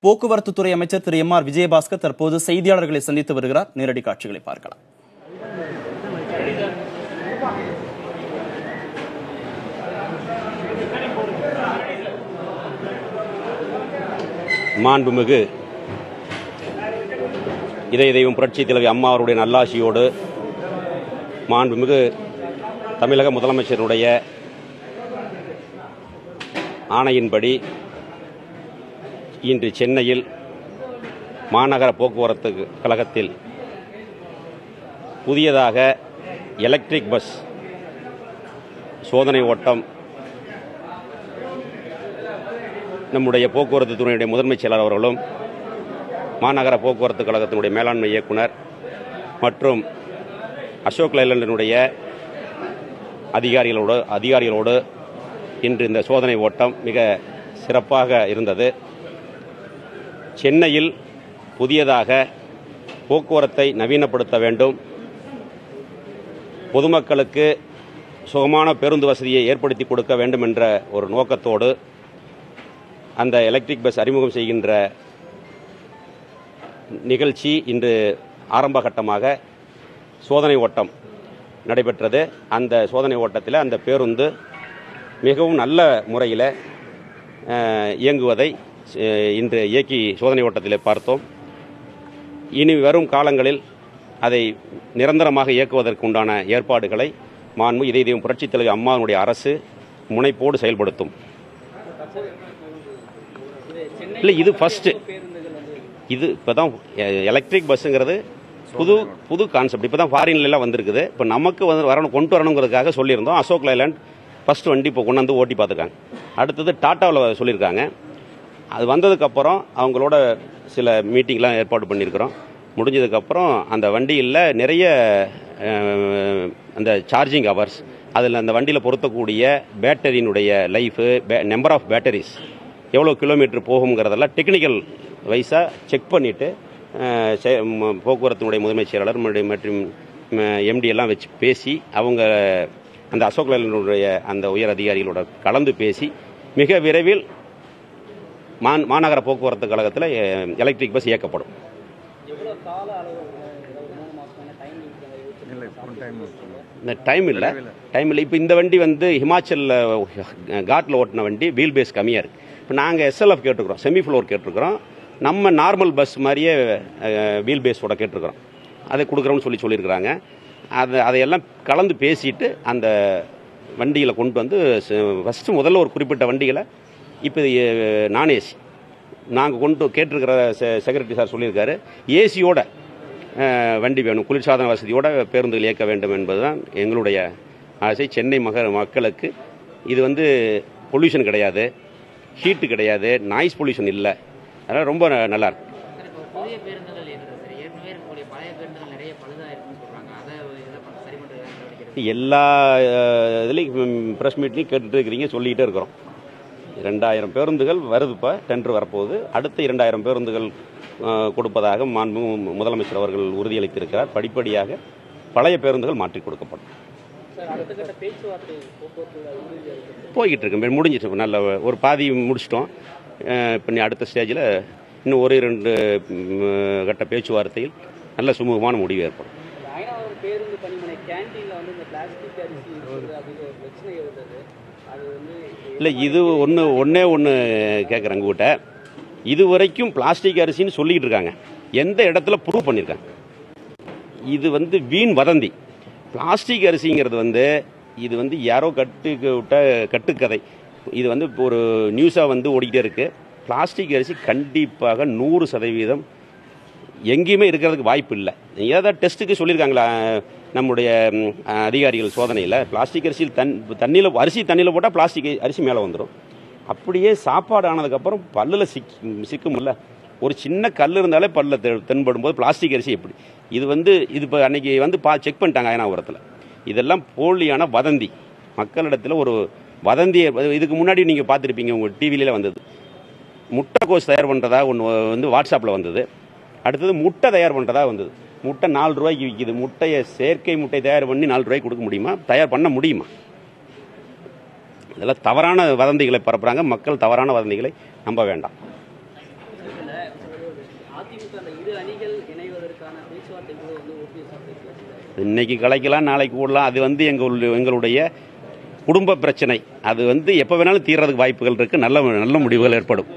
போக்குவரத்து துறை அமைச்சர் திரு எம்.ஆர். விஜயபாஸ்கர் தற்போது செய்தியாளர்களை சந்தித்து வருகிறார். நேரடி காட்சிகளை பார்க்கலாம். மாண்புமிகு இதய தெய்வம் புரட்சி தலைவி அம்மா அவருடைய நல்லாசியோடு மாண்புமிகு தமிழக முதலமைச்சருடைய ஆணையின்படி இன்று சென்னையில் மாநகர போக்குவரத்து கழகத்தில் புதியதாக எலக்ட்ரிக் பஸ் சோதனை ஓட்டம் நம்முடைய போக்குவரத்து துறையுடைய முதன்மைச் செயலாளர் அவர்களும் மாநகர போக்குவரத்து கழகத்தினுடைய மேலாண்மை இயக்குனர் மற்றும் அசோக் லைலண்டினுடைய அதிகாரிகளோடு இன்று இந்த சோதனை ஓட்டம் மிக சிறப்பாக இருந்தது. சென்னையில் புதியதாக போக்குவரத்தை நவீனப்படுத்த வேண்டும், பொதுமக்களுக்கு சுகமான பேருந்து வசதியை ஏற்படுத்தி கொடுக்க வேண்டும் என்ற ஒரு நோக்கத்தோடு அந்த எலக்ட்ரிக் பஸ் அறிமுகம் செய்கின்ற நிகழ்ச்சி இன்று ஆரம்ப கட்டமாக சோதனை ஓட்டம் நடைபெற்றது. அந்த சோதனை ஓட்டத்தில் அந்த பேருந்து மிகவும் நல்ல முறையில் இயங்குவதை இன்று இயக்கி சோதனை ஓட்டத்தில் பார்த்தோம். இனி வரும் காலங்களில் அதை நிரந்தரமாக இயக்குவதற்கு உண்டான ஏற்பாடுகளை மாண்புமிகு இதய தெய்வம் புரட்சித் தலைவி அம்மாவுடைய அரசு முனைப்போடு செயல்படுத்தும். இல்லை, இது ஃபர்ஸ்ட். இது இப்போதான் எலக்ட்ரிக் பஸ்ஸுங்கிறது புது கான்செப்ட். இப்போ தான் ஃபாரின்லாம் வந்திருக்குது. இப்போ நமக்கு கொண்டு வரணுங்கிறதுக்காக சொல்லியிருந்தோம். அசோக் லைலாண்ட் ஃபர்ஸ்ட் வண்டி இப்போ கொண்டாந்து ஓட்டி பார்த்துருக்காங்க. அடுத்தது டாட்டாவில் சொல்லியிருக்காங்க. அது வந்ததுக்கப்புறம் அவங்களோட சில மீட்டிங்லாம் ஏற்பாடு பண்ணியிருக்கிறோம். முடிஞ்சதுக்கப்புறம் அந்த வண்டியில் நிறைய அந்த சார்ஜிங் ஹவர்ஸ், அதில் அந்த வண்டியில் பொருத்தக்கூடிய பேட்டரியினுடைய லைஃபு, நம்பர் ஆஃப் பேட்டரிஸ், எவ்வளோ கிலோமீட்டர் போகுங்கிறதெல்லாம் டெக்னிக்கல் வைஸாக செக் பண்ணிவிட்டு போக்குவரத்தினுடைய முதன்மைச் செயலாளர் மற்றும் எம்டி எல்லாம் வச்சு பேசி அவங்க அந்த அசோக் லைலனுடைய அந்த உயர் அதிகாரிகளோட கலந்து பேசி மிக விரைவில் மாநகர போக்குவரத்து கழகத்தில் எலக்ட்ரிக் பஸ் இயக்கப்படும். இந்த டைம் இல்லை. இப்போ இந்த வண்டி வந்து ஹிமாச்சலில் காட்டில் ஓட்டின வண்டி, வீல் பேஸ் கம்மியாக இருக்குது. இப்போ நாங்கள் எஸ்எல்எஃப் கேட்டுருக்குறோம், செமி ஃப்ளோர் கேட்டுருக்குறோம், நம்ம நார்மல் பஸ் மாதிரியே வீல் பேஸோட கேட்டுருக்குறோம். அதை கொடுக்குறோம்னு சொல்லியிருக்கிறாங்க. அதையெல்லாம் கலந்து பேசிட்டு அந்த வண்டிகளை கொண்டு வந்து ஃபஸ்ட்டு முதல்ல ஒரு குறிப்பிட்ட வண்டிகளை இப்போ நான் ஏசி நாங்கள் கொண்டு கேட்டிருக்கிற செக்ரட்டரி சார் சொல்லியிருக்காரு, ஏசியோட வண்டி வேணும், குளிர்சாதன வசதியோட பேருந்துகள் இயக்க வேண்டும் என்பதுதான் எங்களுடைய ஆசை. சென்னை மக்களுக்கு இது வந்து பொல்யூஷன் கிடையாது, ஹீட்டு கிடையாது, நாய்ஸ் பொல்யூஷன் இல்லை. அதனால் ரொம்ப நல்லா இருக்கு. எல்லா இதுலேயும் ப்ரெஸ் மீட்லையும் கேட்டுட்டு இருக்கிறீங்க, சொல்லிக்கிட்டே இருக்கிறோம். 2000 பேருந்துகள் வருதுப்பா, டெண்டர் வரப்போகுது. அடுத்த 2000 பேருந்துகள் கொடுப்பதாக மாண்புமிகு முதலமைச்சர் அவர்கள் உறுதியளித்திருக்கிறார். படிப்படியாக பழைய பேருந்துகள் மாற்றி கொடுக்கப்படும். போய்கிட்டு இருக்கு, முடிஞ்சிட்டு நல்ல ஒரு பாதி முடிச்சிட்டோம். இப்போ அடுத்த ஸ்டேஜில் இன்னும் 1-2 கட்ட பேச்சுவார்த்தையில் நல்ல சுமூகமான முடிவு ஏற்படும். இல்லை, இது ஒன்றே கேட்குறேங்க கூட்ட. இது வரைக்கும் பிளாஸ்டிக் அரிசின்னு சொல்லிக்கிட்டு இருக்காங்க, எந்த இடத்துல ப்ரூவ் பண்ணியிருக்காங்க? இது வந்து வீண் வதந்தி. பிளாஸ்டிக் அரிசிங்கிறது வந்து இது வந்து யாரோ விட்ட கட்டுக்கதை. இது வந்து ஒரு நியூஸாக வந்து ஓடிக்கிட்டே இருக்கு. பிளாஸ்டிக் அரிசி கண்டிப்பாக 100% எங்கேயுமே இருக்கிறதுக்கு வாய்ப்பு இல்லை. ஏதாவது டெஸ்ட்டுக்கு சொல்லியிருக்காங்களா நம்முடைய அதிகாரிகள் சோதனையில்? பிளாஸ்டிக் அரிசியில் தண்ணியில் போட்டால் பிளாஸ்டிக் அரிசி மேலே வந்துடும். அப்படியே சாப்பாடு ஆனதுக்கப்புறம் பல்லில் சிக்கும்ல, ஒரு சின்ன கல் இருந்தாலே பல்லில் தென்படும் போது பிளாஸ்டிக் அரிசி எப்படி? இது இப்போ அன்னைக்கு வந்து செக் பண்ணிட்டாங்க அயனாபுரத்தில். இதெல்லாம் போலியான வதந்தி, மக்களிடத்தில் ஒரு வதந்தியை. இதுக்கு முன்னாடி நீங்கள் பார்த்துருப்பீங்க, உங்கள் டிவியில வந்தது முட்டைக்கோஸ் தயார் பண்ணுறதா ஒன்று வந்து வாட்ஸ்அப்பில் வந்தது. அடுத்தது முட்டை தயார் பண்ணுறதா வந்தது. முட்டை 4 ரூபாய்க்கு விற்கிது. முட்டையை செயற்கை முட்டை தயார் பண்ணி 4 ரூபாய்க்கு கொடுக்க முடியுமா? தயார் பண்ண முடியுமா? இதெல்லாம் தவறான வதந்திகளை பரப்புறாங்க. மக்கள் தவறான வதந்திகளை நம்ப வேண்டாம். அதிமுக அந்த இரு அணிகள் இணைவதற்கான பேச்சுவார்த்தை கூட வந்து இன்னைக்கு கலைக்கலாம், நாளைக்கு கூடலாம். அது வந்து எங்களுடைய குடும்ப பிரச்சனை. அது வந்து எப்ப வேணாலும் தீர்றதுக்கு வாய்ப்புகள் இருக்கு. நல்ல நல்ல முடிவுகள் ஏற்படும்.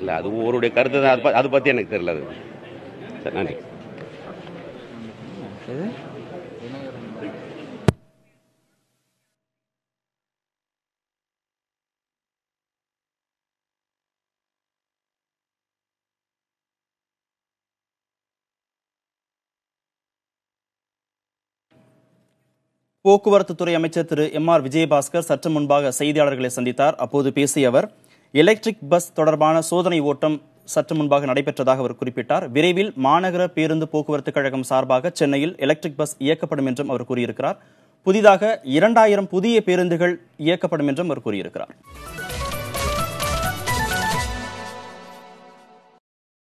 இல்ல, அது ஒருடைய கருத்து தான். அது பத்தி எனக்கு தெரியல. சரி, நன்றி. போக்குவரத்து துறை அமைச்சர் திரு எம்.ஆர். விஜயபாஸ்கர் சற்று முன்பாக செய்தியாளர்களை சந்தித்தார். அப்போது பேசிய அவர் எலக்ட்ரிக் பஸ் தொடர்பான சோதனை ஓட்டம் சற்று முன்பாக நடைபெற்றதாக அவர் குறிப்பிட்டார். விரைவில் மாநகர பேருந்து போக்குவரத்து கழகம் சார்பாக சென்னையில் எலக்ட்ரிக் பஸ் இயக்கப்படும் என்றும் அவர் கூறியிருக்கிறார். புதிதாக 2000 புதிய பேருந்துகள் இயக்கப்படும் என்றும் அவர் கூறியிருக்கிறார்.